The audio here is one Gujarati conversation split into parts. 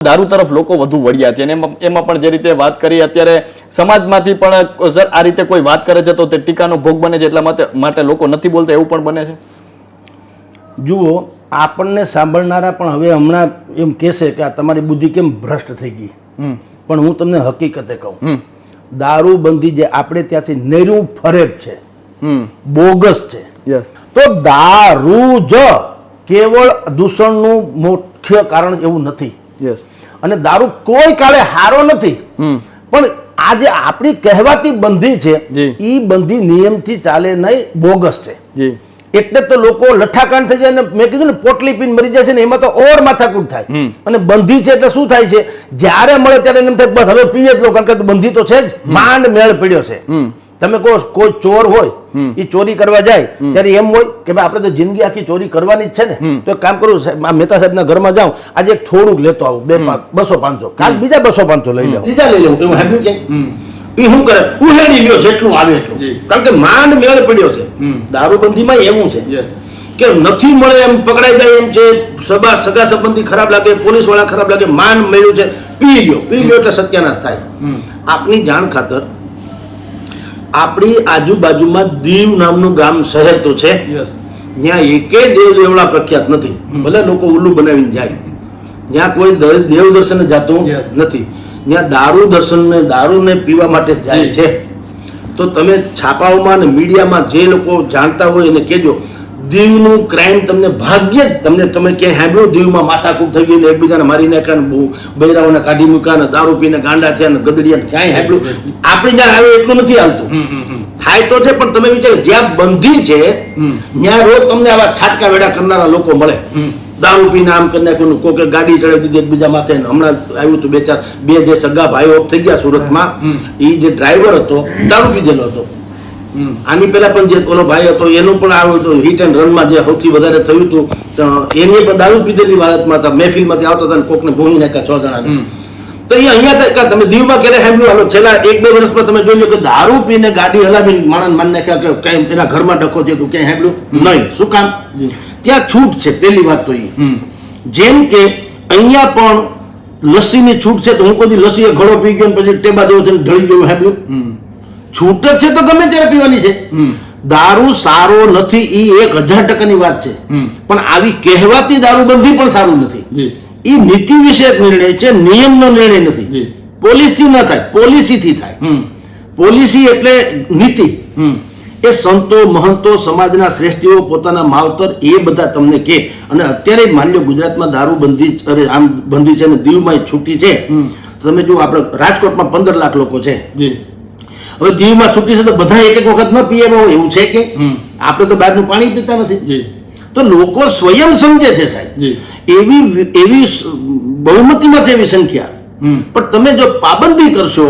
દારૂ તરફ લોકો વધુ વળ્યા છે અને એમાં પણ જે રીતે વાત કરી અત્યારે સમાજમાંથી પણ સર આ રીતે કોઈ વાત કરે છે તો તે ટીકાનો ભોગ બને છે, એટલા માટે લોકો નથી બોલતા એવું પણ બને છે. જુઓ, આપણને સાંભળનારા પણ હવે હમણાં એમ કહેશે કે આ તમારી બુદ્ધિ કેમ ભ્રષ્ટ થઈ ગઈ, પણ હું તમને હકીકતે કહું, દારૂબંધી જે આપણે ત્યાંથી નેરું ફરેબ છે, બોગસ છે. તો દારૂ જ કેવળ દૂષણનું મુખ્ય કારણ એવું નથી. અને દારૂ કોઈ કાળે હારો નથી, પણ આ જે આપણી કહેવાતી બંધી છે એ બંધી નિયમથી ચાલે નહીં, બોગસ છે. એટલે તો લોકો લઠ્ઠાકાંડ થઈ જાય, મેં કીધું ને પોટલી પીને મરી જાય છે ને, એમાં તો ઓર માથાકૂટ થાય. અને બંધી છે એટલે શું થાય છે, જ્યારે મળે ત્યારે એમ થાય બસ હવે પીએ જ લો, કારણ કે બંધી તો છે જ, માંડ મેળ પડ્યો છે. તમે કહો કોઈ ચોર હોય એ ચોરી કરવા જાય ત્યારે એમ હોય કે ભાઈ આપણે તો જિંદગી આખી ચોરી કરવાની જ છે ને, તો એક કામ કરું, મહેતા સાહેબના ઘરમાં જાઉં, આજે એક થોડુંક લેતો આવું, 200-500, કાલ બીજા 200-500 લઈ લેવું, ત્રીજા લઈ લેવું, એવું હેપ્યું કે એ શું કરે, ઉહેડી લ્યો જેટલું આવે એટલું, કારણ કે માંડ મેળ પડ્યો છે. દારૂબંધીમાં એવું છે કે નથી મળે એમ પકડાઈ જાય એમ છે, સગા સંબંધી ખરાબ લાગે, પોલીસ વાળા ખરાબ લાગે, માંડ મળ્યું છે, પી લ્યો એટલે સત્યાનાશ થાય. આપની જાણ ખાતર આપણી આજુબાજુમાં દીવ નામનું ગામ શહેર તો છે, ત્યાં એકે દેવ દેવડા પ્રખ્યાત નથી, ભલે લોકો ઉલ્લુ બનાવીને જાય, ત્યાં કોઈ દેવ દર્શને જતું નથી, ત્યાં દારૂ દર્શન ને દારૂ ને પીવા માટે જાય છે. તો તમે છાપાઓમાં અને મીડિયામાં જે લોકો જાણતા હોય એને કહેજો, દીવનું ક્રાઇમ તમને ભાગ્યે જ તમે ક્યાંય સાંભળ્યું દીવમાં માથાકૂટ થઈ ગઈ, એકબીજાને મારી નાખ્યા, બૈરાઓને કાઢી મૂક્યા, દારૂ પીને ગાંડા થયા, ગદડિયા, ક્યાંય સાંભળ્યું આપણી જ્યાં આવે એટલું નથી હાલતું. થાય તો છે, પણ તમે વિચારો જ્યાં બંધી છે ત્યાં રોજ તમને આવા છાટકા વેડા કરનારા લોકો મળે, દારૂ પીને આમ કરી નાખ્યું, કોઈ ગાડી ચડાવી દીધી એકબીજા માથે. હમણાં આવ્યું હતું બે જે સગા ભાઈઓ થઈ ગયા સુરતમાં, એ જે ડ્રાઈવર હતો દારૂ પીધેલો હતો. આની પેલા પણ જે ઓલો ભાઈ હતો એનું પણ આવ્યું હતું, હિટ એન્ડ રનમાં જે સૌથી વધારે થયું હતું, એની પણ દારૂ પીધેલી હાલતમાં હતા, મહેફિલમાંથી આવતા હતા, કોકને ભૂમી નાખ્યા 6 જણાને. તો એ અહીંયા તમે દીવમાં ક્યારે સાંભળ્યું? હાલો છેલ્લા 1-2 વર્ષમાં તમે જોઈ લો કે દારૂ પીને ગાડી હલાવીને માણસ માન નાખ્યા કે કઈ એના ઘરમાં ડખો થયો, ક્યાંય સાંભળ્યું નહીં. શું કામ? ત્યાં છૂટ છે. પહેલી વાત તો એ, જેમ કે અહીંયા પણ લસ્સીની છૂટ છે, તો હું કોઈ લસ્સી ઘડો પી ગયો પછી ટેબા જેવું થઈને ઢળી ગયું, સાંભળ્યું? છૂટ જ છે તો ગમે ત્યારે પીવાની છે. દારૂ સારો નથી એ 1000% વાત છે, પણ આવી કહેવાતી દારૂબંધી પણ સારું નથી. એ નીતિ વિષયક નિર્ણય છે, નિયમનો નિર્ણય નથી. પોલિસી ન થાય, પોલિસીથી થાય. પોલિસી એટલે નીતિ. એ સંતો મહંતો સમાજના શ્રેષ્ઠીઓ પોતાના માવતર એ બધા તમને કહે. અને અત્યારે માની લો ગુજરાતમાં દારૂબંધી આમ બંધી છે અને દીવમાં છૂટી છે. તમે જો આપણે રાજકોટમાં 15 લાખ લોકો છે, હવે દીવમાં છૂટી છે તો બધા એક વખત ન પીએ એવું છે કે? આપણે તો બહારનું પાણી પીતા નથી. તો લોકો સ્વયં સમજે છે સાહેબ, એવી બહુમતીમાં છે એવી સંખ્યા, પણ તમે જો પાબંદી કરશો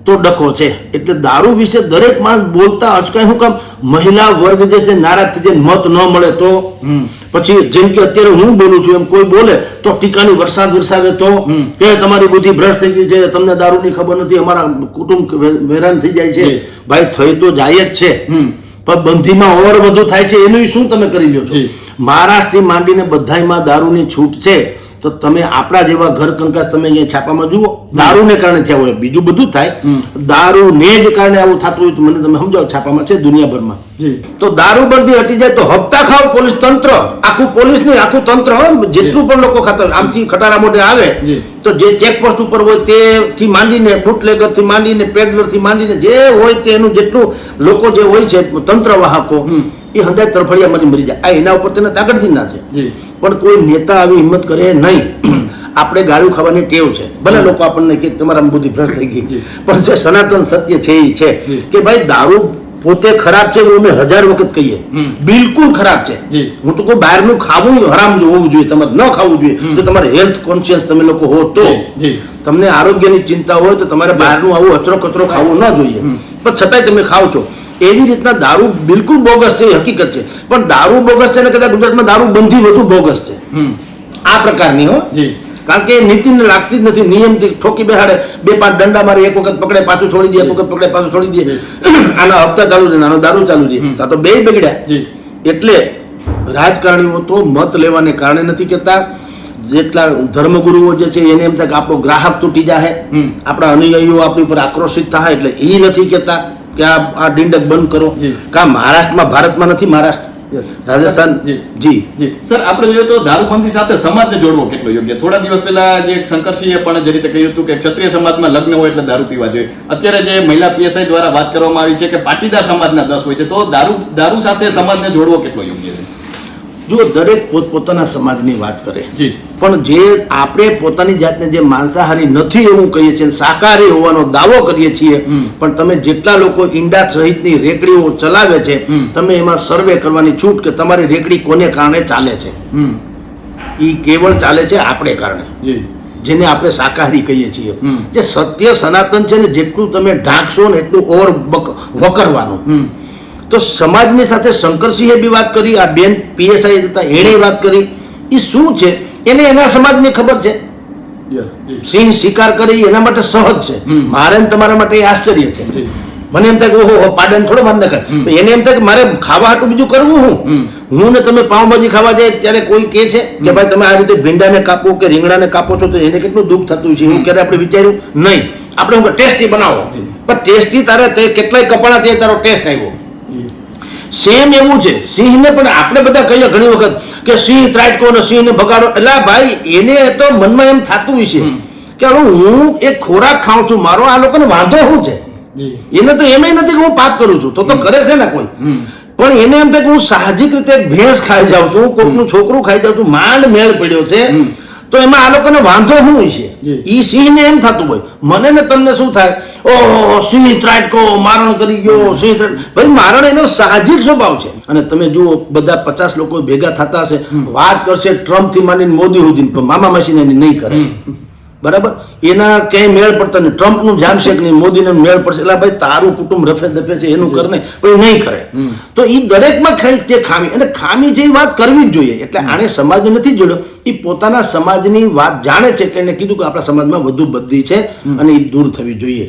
તો ડખો છે. એટલે દારૂ વિશે દરેક માણસ બોલતા અચકાય. શું કામ? મહિલા વર્ગ જે છે નારાજ થઈ જાય, મત ન મળે તો. પછી જેમ કે અત્યારે હું બોલું છું એમ કોઈ બોલે તો ટીકાની વરસાદ વરસાવે તો કે તમારી બુદ્ધિ ભ્રષ્ટ થઈ ગઈ છે, તમને દારૂની ખબર નથી, અમારા કુટુંબ હેરાન થઈ જાય છે. ભાઈ થઈ તો જાય જ છે, પણ બંધીમાં ઓર વધુ થાય છે, એનું શું તમે કરી લ્યો છો? મહારાષ્ટ્રથી માંડીને બધાયમાં દારૂની છૂટ છે. તો તમે આપણા જેવા ઘર કંકાસ તમે અહીંયા છાપામાં જુઓ, દારૂને કારણે થયા હોય, બીજું બધું થાય, દારૂને જ કારણે આવું થતું હોય તો મને તમે સમજાવો. છાપામાં છે દુનિયાભરમાં. તો દારૂબંધી હટી જાય તો હપ્તા ખાવ પોલીસ તંત્ર, આખું પોલીસ નહીં આખું તંત્ર, જેટલું પણ લોકો ખાતા આમથી ખટારા મોઢે આવે તો જે ચેકપોસ્ટ ઉપર હોય તેથી માંડીને બુટલેગર થી માંડીને પેડલર થી માંડીને જે હોય તે એનું જેટલું લોકો જે હોય છે તંત્ર વાહકો, એ હંદાય તરફડિયામાંથી મરી જાય. આ એના ઉપર તેને તાકડથી ના છે, પણ કોઈ નેતા આવી હિંમત કરે નહીં. આપણે ગાળું ખાવાની ટેવ છે, ભલે લોકો આપણને કે તમારા બુદ્ધિ ભ્રષ્ટ થઈ ગઈ, પણ જે સનાતન સત્ય છે એ છે કે ભાઈ દારૂ પોતે ખરાબ છે, અમે 1000 વખત કહીએ, બિલકુલ ખરાબ છે. હું તો કોઈ બહારનું ખાવું હરામ હોવું જોઈએ, તમારે ન ખાવું જોઈએ. તો તમારે હેલ્થ કોન્શિયસ તમે લોકો હો તો, તમને આરોગ્યની ચિંતા હોય તો તમારે બહારનું આવું અચરો કચરો ખાવું ન જોઈએ, પણ છતાંય તમે ખાવ છો. એવી રીતના દારૂ બિલકુલ બોગસ છે, એ હકીકત છે. પણ દારૂ બોગસ છે ને કદાચ ગુજરાતમાં દારૂ બંધી વધુ બોગસ છે આ પ્રકારની. હો, કારણ કે નીતિને લાગતી જ નથી, નિયમથી ઠોકી બેહાડે, 2-5 દંડા મારે, એક વખત પકડે પાછું છોડી દે, એક વખત પકડે પાછું છોડી દે, આના હપ્તા ચાલુ છે, આનો દારૂ ચાલુ છે, તા તો 2 બગડ્યા. એટલે રાજકારણીઓ તો મત લેવાને કારણે નથી કહેતા, જેટલા ધર્મગુરુઓ જે છે એને એમ થાય કે આપણો ગ્રાહક તૂટી જાય, આપણા અનુયાયીઓ આપણી ઉપર આક્રોશિત થાય, એટલે એ નથી કહેતા કે આ ડીંડક બંધ કરો. કા મહારાષ્ટ્રમાં, ભારતમાં નથી, મહારાષ્ટ્ર, રાજસ્થાન. જી સર, આપણે જોઈએ તો દારૂબંધી સાથે સમાજને જોડવો કેટલો યોગ્ય? થોડા દિવસ પહેલા જે શંકરસિંહે પણ જે રીતે કહ્યું હતું કે ક્ષત્રિય સમાજમાં લગ્ન હોય એટલે દારૂ પીવા જોઈએ. અત્યારે જે મહિલા પીએસઆઈ દ્વારા વાત કરવામાં આવી છે કે પાટીદાર સમાજના 10 હોય છે, તો દારૂ સાથે સમાજને જોડવો કેટલો યોગ્ય છે? જો દરેક પોતપોતાના સમાજની વાત કરે, જી, પણ જે આપણે પોતાની જાતને જે માંસાહારી નથી એવું કહીએ છીએ, શાકાહારી હોવાનો દાવો કરીએ છીએ, પણ તમે જેટલા લોકો ઈંડા સહિતની રેકડીઓ ચલાવે છે, તમે એમાં સર્વે કરવાની છૂટ કે તમારી રેકડી કોને કારણે ચાલે છે. એ કેવળ ચાલે છે આપણે કારણે, જેને આપણે શાકાહારી કહીએ છીએ. જે સત્ય સનાતન છે ને, જેટલું તમે ઢાંકશો ને એટલું ઓર વકરવાનું. તો સમાજની સાથે શંકરસિંહે બી વાત કરી, આ બેન પીએસઆઈ હતા એણે વાત કરી. એ શું છે એને એના સમાજને ખબર છે. સિંહ શિકાર કરી એના માટે સહજ છે, મારે ને તમારા માટે એ આશ્ચર્ય છે. મને એમ થાય કે ઓહો પાડન થોડો માન નખાય, એને એમ થાય કે મારે ખાવા હાટું બીજું કરવું. હું ને તમે પાઉંભાજી ખાવા જાય ત્યારે કોઈ કહે છે કે ભાઈ તમે આ રીતે ભીંડાને કાપો કે રીંગણાને કાપો છો તો એને કેટલું દુઃખ થતું છે, એવું ક્યારે આપણે વિચાર્યું નહીં. આપણે હું ટેસ્ટી બનાવો, પણ ટેસ્ટી તારે તે કેટલાય કપડા તે તારો ટેસ્ટ આવ્યો. સેમ એવું છે સિંહને પણ આપણે બધા કહીએ ઘણી વખત કે સિંહ ત્રાટકો ને સિંહને ભગાડો, એટલે ભાઈ એને તો મનમાં એમ થતું હોય છે કે હું એક ખોરાક ખાઉં છું, મારો આ લોકોને વાંધો શું છે. એને તો એમ નથી કે હું પાપ કરું છું, તો કરે છે ને કોઈ, પણ એને એમ થાય કે હું સાહજિક રીતે ભેંસ ખાઈ જાઉં છું, કોકનું છોકરું ખાઈ જાઉં છું, માંડ મેળ પડ્યો છે, તો એમાં આ લોકોને વાંધો શું હોય છે. ઈ સિંહને એમ થતું હોય, મને ને તમને શું થાય, ઓહો સિંહ ત્રાટકો મારણ કરી ગયો, સિંહ ભાઈ મારણ એનો સાહજિક સ્વભાવ છે. અને તમે જુઓ બધા 50 લોકો ભેગા થતા હશે, વાત કરશે ટ્રમ્પ થી માંડીને મોદી સુધી, પણ મામા માસી એની નહીં કરે. બરાબર, એના ક્યાંય મેળ પડતા નહીં. ટ્રમ્પનું જામશે કે નહીં, મોદીને મેળ પડશે, એટલે ભાઈ તારું કુટુંબ રફે દફે છે એનું કર નહીં, પણ એ નહીં કરે. તો એ દરેકમાં જે ખામી, અને ખામી જે વાત કરવી જ જોઈએ. એટલે આને સમાજ નથી જોડ્યો, એ પોતાના સમાજની વાત જાણે છે એટલે એને કીધું કે આપણા સમાજમાં વધુ બધી છે અને એ દૂર થવી જોઈએ.